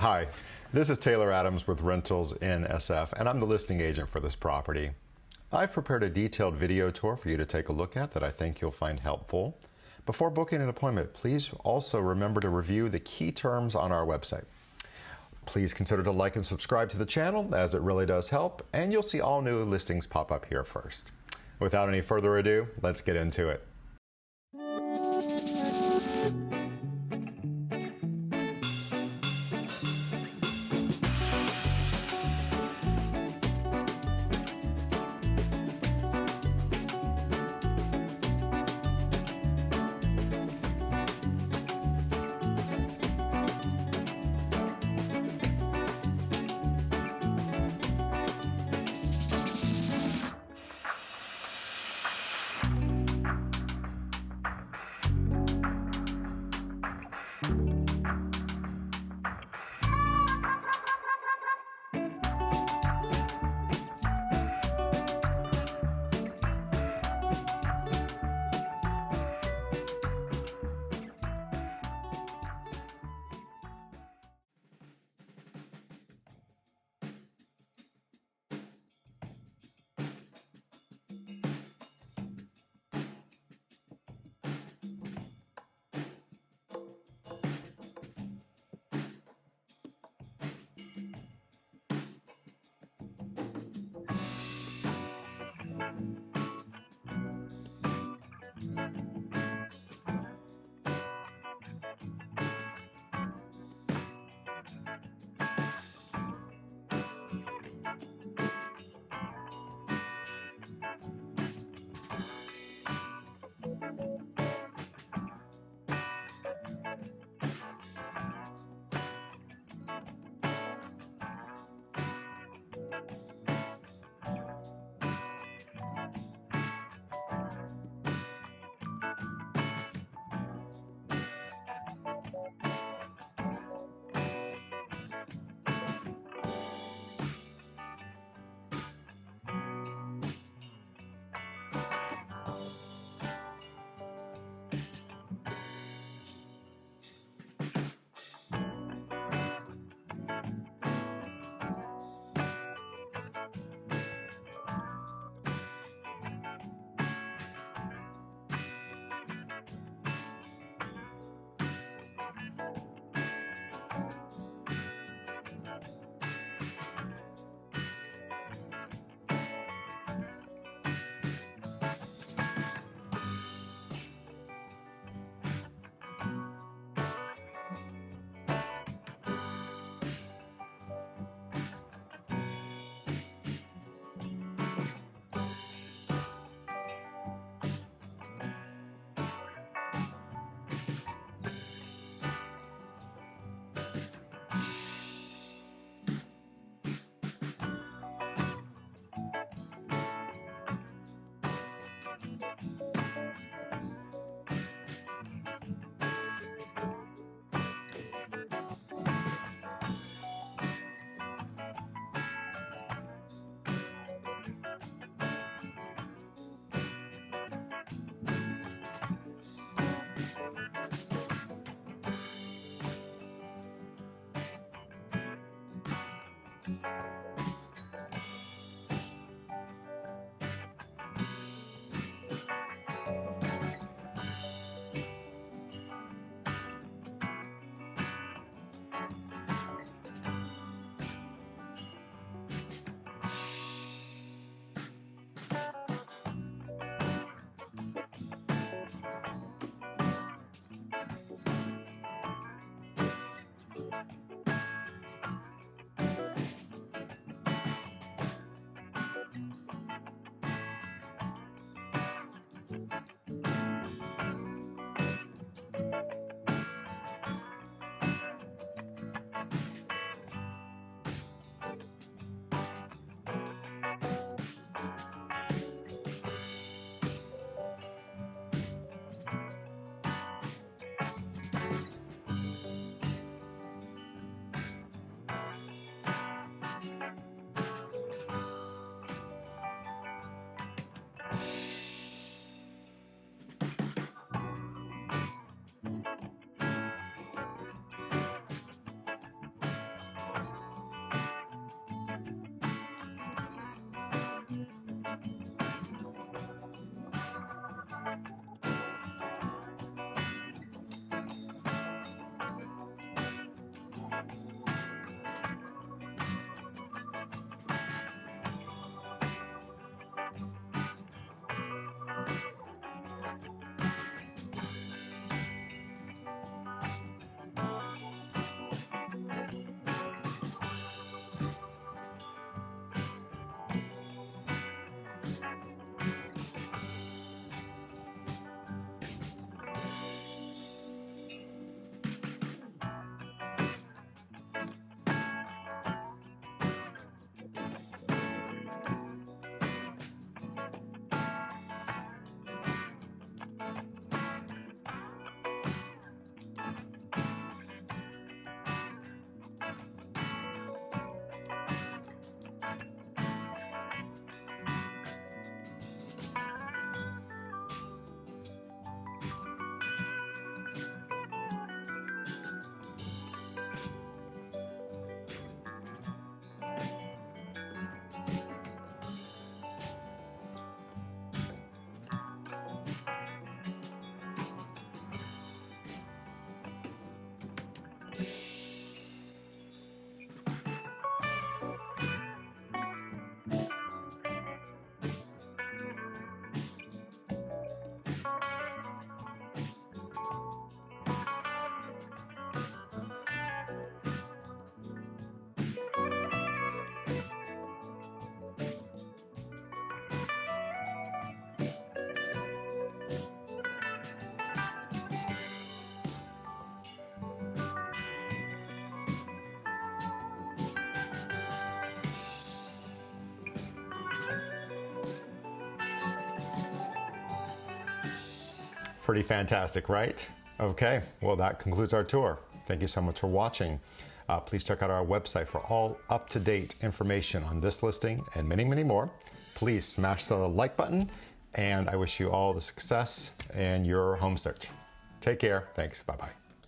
Hi, this is Taylor Adams with Rentals in SF, and I'm the listing agent for this property. I've prepared a detailed video tour for you to take a look at that I think you'll find helpful. Before booking an appointment, please also remember to review the key terms on our website. Please consider to like and subscribe to the channel, as it really does help, and you'll see all new listings pop up here first. Without any further ado, let's get into it. Pretty fantastic, right? Okay, well, that concludes our tour. Thank you so much for watching. Please check out our website for all up-to-date information on this listing and many, many more. Please smash the like button, and I wish you all the success in your home search. Take care. Thanks. Bye-bye.